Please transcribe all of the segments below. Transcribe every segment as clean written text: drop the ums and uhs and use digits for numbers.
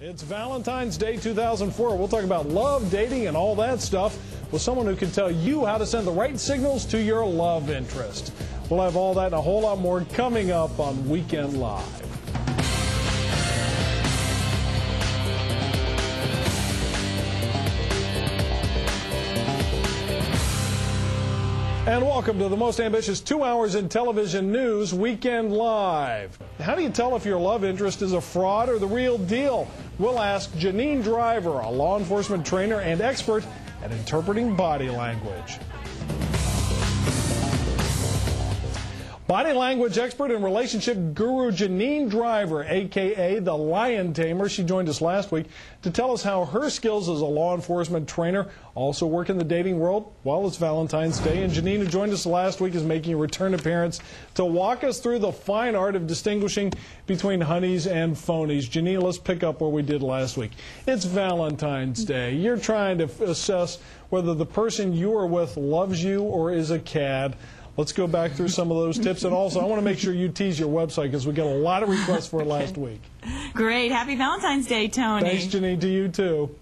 It's Valentine's Day 2004. We'll talk about love, dating, and all that stuff with someone who can tell you how to send the right signals to your love interest. We'll have all that and a whole lot more coming up on Weekend Live. And welcome to the most ambitious 2 hours in television news, Weekend Live. How do you tell if your love interest is a fraud or the real deal? We'll ask Janine Driver, a law enforcement trainer and expert at interpreting body language. Body language expert and relationship guru Janine Driver, a.k.a. the Lyin Tamer. She joined us last week to tell us how her skills as a law enforcement trainer also work in the dating world. Well, it's Valentine's Day, and Janine, who joined us last week, is making a return appearance to walk us through the fine art of distinguishing between honeys and phonies. Janine, let's pick up where we did last week. It's Valentine's Day. You're trying to assess whether the person you are with loves you or is a cad. Let's go back through some of those tips. And also, I want to make sure you tease your website because we got a lot of requests for it last week. Great. Happy Valentine's Day, Tony. Thanks, Janine. To you, too.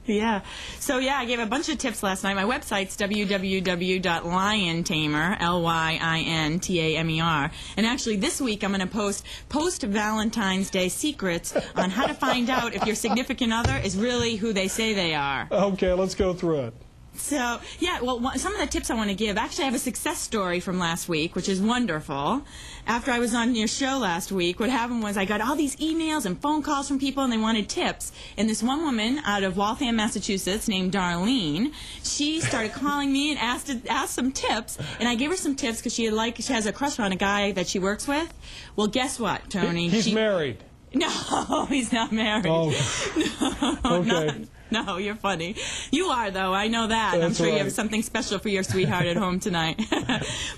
Yeah. So, yeah, I gave a bunch of tips last night. My website's www.lyintamer, L-Y-I-N-T-A-M-E-R. And actually, this week, I'm going to post post-Valentine's Day secrets on how to find out if your significant other is really who they say they are. Okay, let's go through it. So, yeah, well, some of the tips I want to give, actually I have a success story from last week, which is wonderful. After I was on your show last week, what happened was I got all these emails and phone calls from people, and they wanted tips. And this one woman out of Waltham, Massachusetts, named Darlene, she started calling me and asked some tips, and I gave her some tips because she has a crush on a guy that she works with. Well, guess what, Tony? He's married. No, he's not married. Oh. No, okay. No, you're funny. You are, though. I know that. That's I'm sure right. you have something special for your sweetheart at home tonight.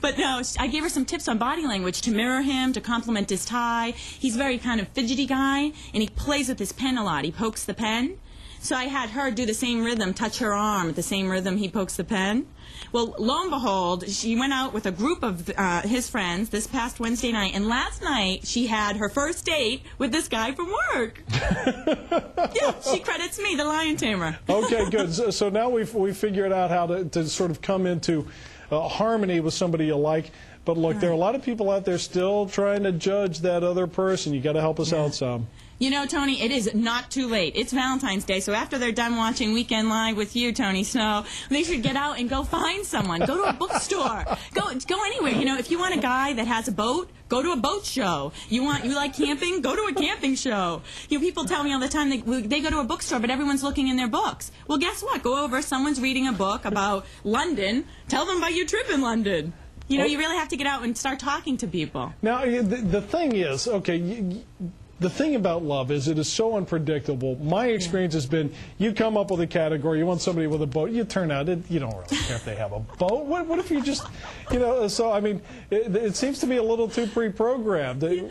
But no, I gave her some tips on body language to mirror him, to compliment his tie. He's a very kind of fidgety guy, and he plays with his pen a lot. He pokes the pen. So I had her do the same rhythm, touch her arm at the same rhythm he pokes the pen. Well, lo and behold, she went out with a group of his friends this past Wednesday night, and last night she had her first date with this guy from work. Yeah, she credits me, the Lyin Tamer. Okay, good. So now we figured out how to sort of come into harmony with somebody you like. But look, there are a lot of people out there still trying to judge that other person. You got to help us out some. You know, Tony, it is not too late. It's Valentine's Day, so after they're done watching Weekend Live with you, Tony Snow, they should get out and go find someone. Go to a bookstore. Go anywhere. You know, if you want a guy that has a boat, go to a boat show. You like camping? Go to a camping show. You know, people tell me all the time they go to a bookstore, but everyone's looking in their books. Well, guess what? Go over. Someone's reading a book about London. Tell them about your trip in London. You know, you really have to get out and start talking to people. Now, the thing is, okay, the thing about love is it is so unpredictable. My experience has been you come up with a category, you want somebody with a boat, you turn out, you don't really care if they have a boat. What if you just, you know, so, I mean, it seems to be a little too pre-programmed.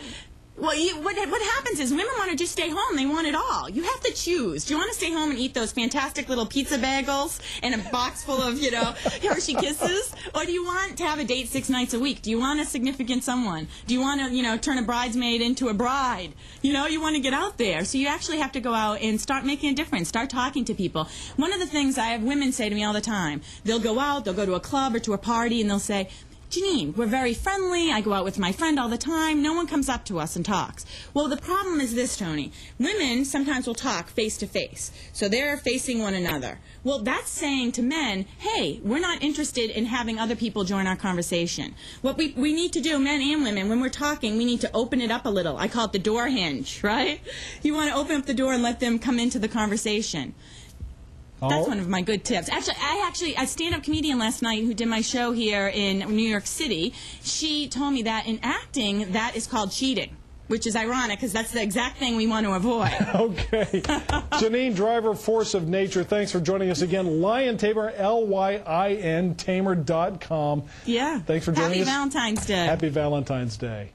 Well, what happens is women want to just stay home. They want it all. You have to choose. Do you want to stay home and eat those fantastic little pizza bagels and a box full of, you know, Hershey Kisses? Or do you want to have a date 6 nights a week? Do you want a significant someone? Do you want to, you know, turn a bridesmaid into a bride? You know, you want to get out there. So you actually have to go out and start making a difference. Start talking to people. One of the things I have women say to me all the time, they'll go out, they'll go to a club or to a party, and they'll say, Janine, we're very friendly. I go out with my friend all the time. No one comes up to us and talks. Well, the problem is this, Tony. Women sometimes will talk face to face. So they're facing one another. Well, that's saying to men, hey, we're not interested in having other people join our conversation. What we need to do, men and women, when we're talking, we need to open it up a little. I call it the door hinge, right? You want to open up the door and let them come into the conversation. That's one of my good tips. Actually, a stand-up comedian last night who did my show here in New York City, she told me that in acting, that is called cheating, which is ironic because that's the exact thing we want to avoid. Okay. Janine Driver, Force of Nature, thanks for joining us again. Lyin Tamer, Lyin Tamer.com. Yeah. Thanks for joining us. Happy Valentine's Day. Happy Valentine's Day.